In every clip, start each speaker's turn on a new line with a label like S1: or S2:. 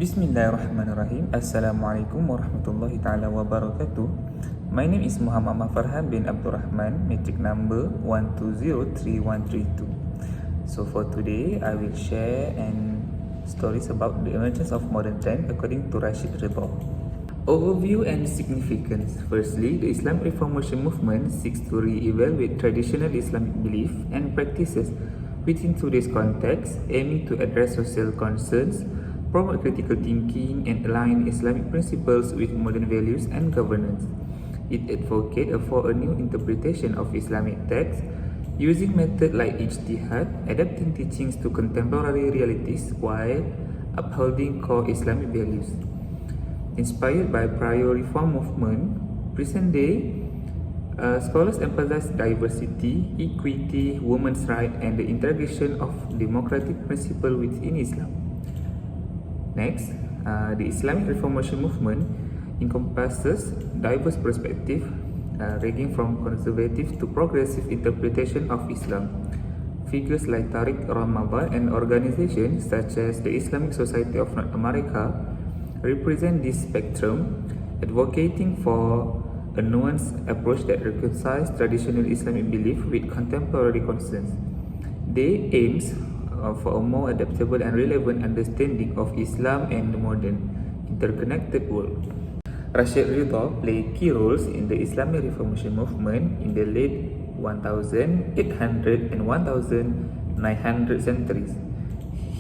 S1: Bismillahirrahmanirrahim. Assalamualaikum warahmatullahi ta'ala wabarakatuh. My name is Muhammad Farhan bin Abdul Rahman, matric number 1203132. So for today, I will share stories about the emergence of modern trend according to RASHID. Overview and significance. Firstly, the Islamic Reformation movement seeks to re-evaluate traditional Islamic belief and practices within today's context, aiming to address social concerns, promote critical thinking, and align Islamic principles with modern values and governance. It advocates for a new interpretation of Islamic texts, using methods like ijtihad, adapting teachings to contemporary realities while upholding core Islamic values. Inspired by prior reform movement, present-day scholars emphasize diversity, equity, women's rights, and the integration of democratic principles within Islam. Next, the Islamic Reformation movement encompasses diverse perspectives, ranging from conservative to progressive interpretation of Islam. Figures like Tariq Ramadan and organizations such as the Islamic Society of North America represent this spectrum, advocating for a nuanced approach that reconciles traditional Islamic belief with contemporary concerns. They aims for a more adaptable and relevant understanding of Islam and the modern, interconnected world. Rashid Ridha played key roles in the Islamic Reformation movement in the late 1800 and 1900 centuries.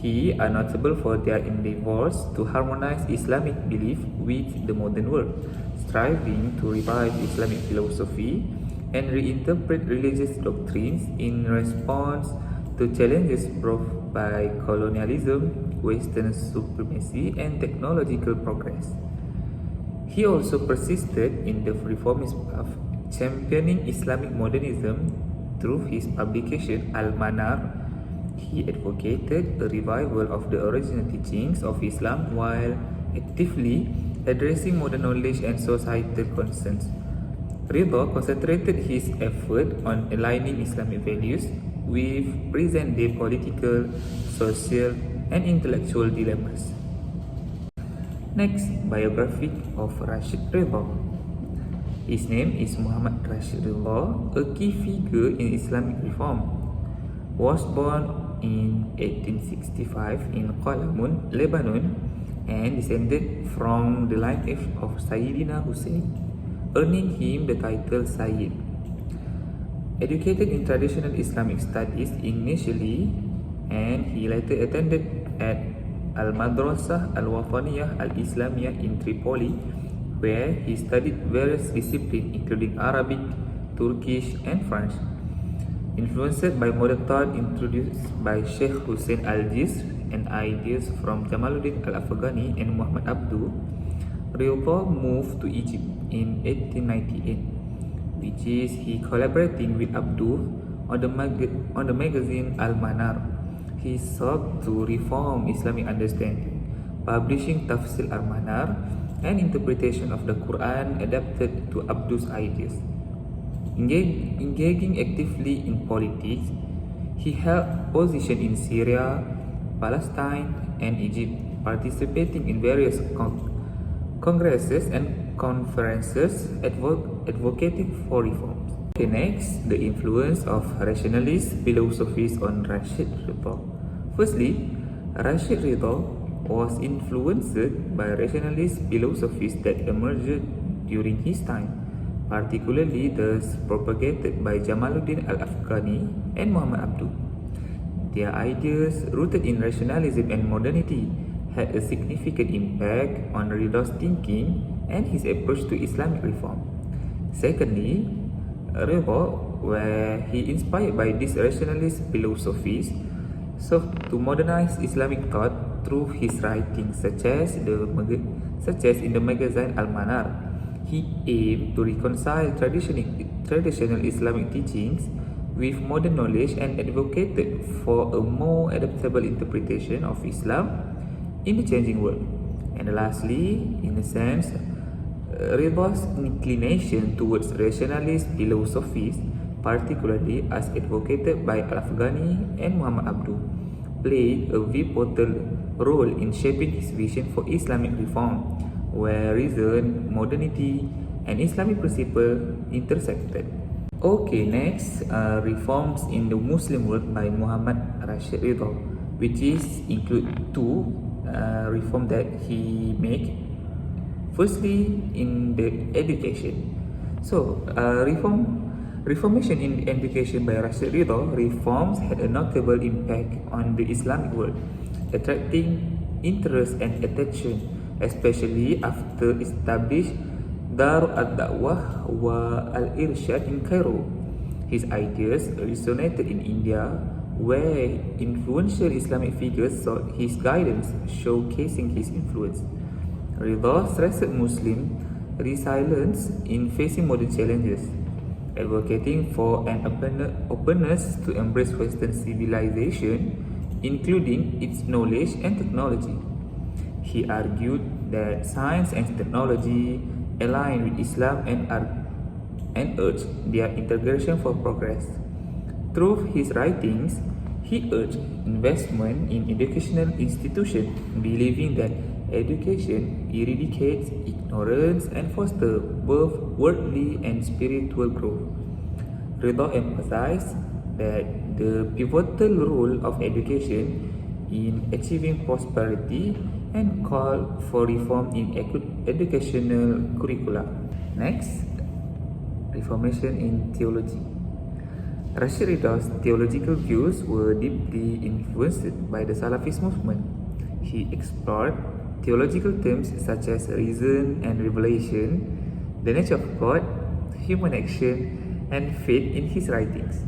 S1: He are notable for their endeavors to harmonize Islamic belief with the modern world, striving to revive Islamic philosophy and reinterpret religious doctrines in response to challenges brought by colonialism, Western supremacy, and technological progress. He also persisted in the reformist path, championing Islamic modernism through his publication Al-Manar. He advocated a revival of the original teachings of Islam while actively addressing modern knowledge and societal concerns. Ridha concentrated his effort on aligning Islamic values with present-day political, social, and intellectual dilemmas. Next, biography of Rashid Ridha. His name is Muhammad Rashid Ridha, a key figure in Islamic reform. Was born in 1865 in Qalamun, Lebanon, and descended from the lineage of Sayyidina Hussein, earning him the title Sayyid. Educated in traditional Islamic studies initially, and he later attended at Al-Madrasah Al-Wataniyah Al-Islamiyah in Tripoli, where he studied various disciplines including Arabic, Turkish, and French. Influenced by modern thought introduced by Sheikh Hussein Al-Jisr and ideas from Jamaluddin Al-Afghani and Muhammad ABDUL, Ridha moved to Egypt in 1898. Which is he collaborating with Abdul on the magazine Al-Manar. He sought to reform Islamic understanding, publishing Tafsir Al-Manar, an interpretation of the Quran adapted to Abdul's ideas. Engaging actively in politics, he held position in Syria, Palestine, and Egypt, participating in various congresses and conferences advocating for reforms. Okay, next, the influence of rationalist philosophies on Rashid Ridha. Firstly, Rashid Ridha was influenced by rationalist philosophies that emerged during his time, particularly those propagated by Jamaluddin Al-Afghani and Muhammad ABDUL. Their ideas, rooted in rationalism and modernity, had a significant impact on Ridha's thinking and his approach to Islamic reform. Secondly, Ridha, where he inspired by these rationalist philosophies, sought to modernize Islamic thought through his writings, such as in the magazine Al-Manar. He aimed to reconcile traditional Islamic teachings with modern knowledge and advocated for a more adaptable interpretation of Islam in the changing world. And lastly, in a sense, Ridha's inclination towards rationalist philosophies, particularly as advocated by Al-Afghani and Muhammad ABDUL, played a role in shaping his vision for Islamic reform, where reason, modernity, and Islamic principle intersected. Okay, next, reforms in the Muslim world by Muhammad Rashid Ridha, which is include two reform that he make. Firstly, in the education. So, reformation in education by Rashid Ridha reforms had a notable impact on the Islamic world, attracting interest and attention, especially after established Dar al-Da'wah wa al-Irshad in Cairo. His ideas resonated in India, where influential Islamic figures sought his guidance, showcasing his influence. Ridha stressed Muslim resilience in facing modern challenges, advocating for an openness to embrace Western civilization, including its knowledge and technology. He argued that science and technology align with Islam and urged their integration for progress. Through his writings, he urged investment in educational institutions, believing that education eradicates ignorance and fosters both worldly and spiritual growth. Ridha emphasized that the pivotal role of education in achieving prosperity and called for reform in educational curricula. Next, reformation in theology. Rashid Ridha's theological views were deeply influenced by the Salafist movement. He explored theological terms such as reason and revelation, the nature of God, human action, and faith in his writings.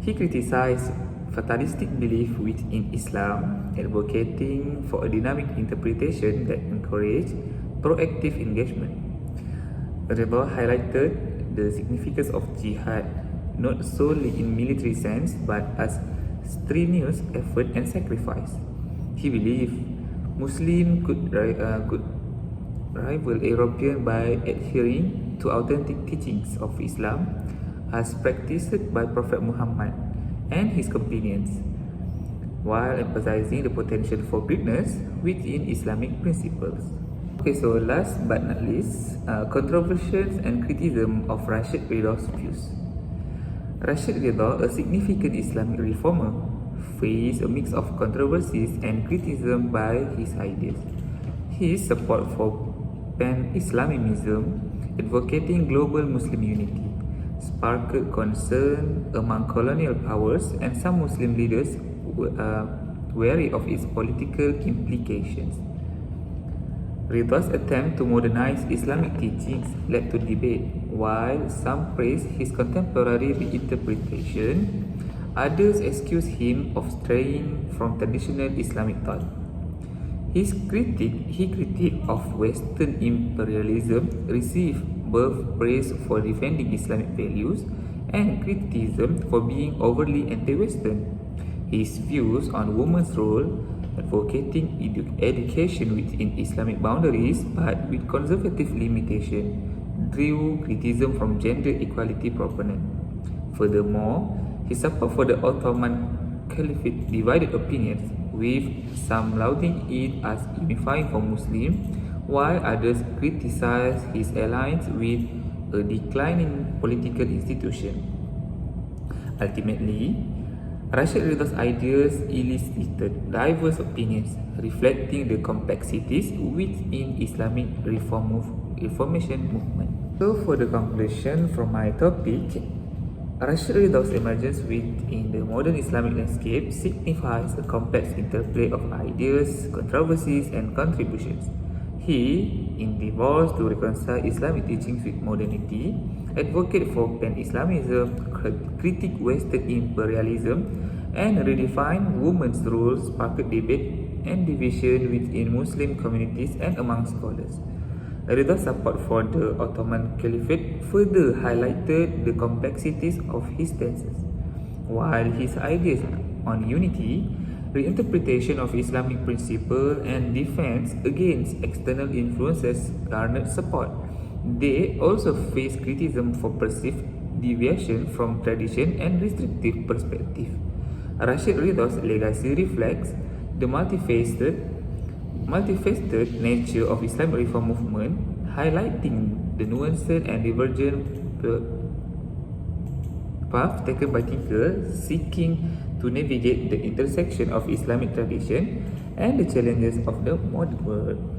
S1: He criticized fatalistic belief within Islam, advocating for a dynamic interpretation that encouraged proactive engagement. Ridha highlighted the significance of jihad, not solely in military sense but as strenuous effort and sacrifice. He believed Muslims could rival European by adhering to authentic teachings of Islam as practiced by Prophet Muhammad and his companions, while emphasizing the potential for greatness within Islamic principles. Okay, so last but not least, controversies and criticism of Rashid Ridha's views. Rashid Ridha, a significant Islamic reformer, faced a mix of controversies and criticism by his ideas. His support for pan-Islamism, advocating global Muslim unity, sparked concern among colonial powers and some Muslim leaders wary of its political implications. Ridha's attempt to modernize Islamic teachings led to debate, while some praised his contemporary reinterpretation, others accused him of straying from traditional Islamic thought. His critique of Western imperialism received both praise for defending Islamic values and criticism for being overly anti-Western. His views on women's role, advocating education within Islamic boundaries but with conservative limitation, drew criticism from gender equality proponents. Furthermore, his support for the Ottoman Caliphate divided opinions, with some lauding it as unifying for Muslims, while others criticized his alliance with a declining political institution. Ultimately, Rashid Ridha's ideas elicited diverse opinions, reflecting the complexities within Islamic reformation movement. So, for the conclusion from my topic, Rashid Ridha's emergence within the modern Islamic landscape signifies a complex interplay of ideas, controversies, and contributions. He endeavors to reconcile Islamic teachings with modernity, advocate for pan-Islamism, critique Western imperialism, and redefine women's roles, sparked debate and division within Muslim communities and among scholars. Ridha's support for the Ottoman Caliphate further highlighted the complexities of his stances, while his ideas on unity, reinterpretation of Islamic principle, and defense against external influences garnered support. They also faced criticism for perceived deviation from tradition and restrictive perspective. Rashid Ridha's legacy reflects the multifaceted nature of Islamic reform movement, highlighting the nuanced and divergent path taken by thinkers seeking to navigate the intersection of Islamic tradition and the challenges of the modern world.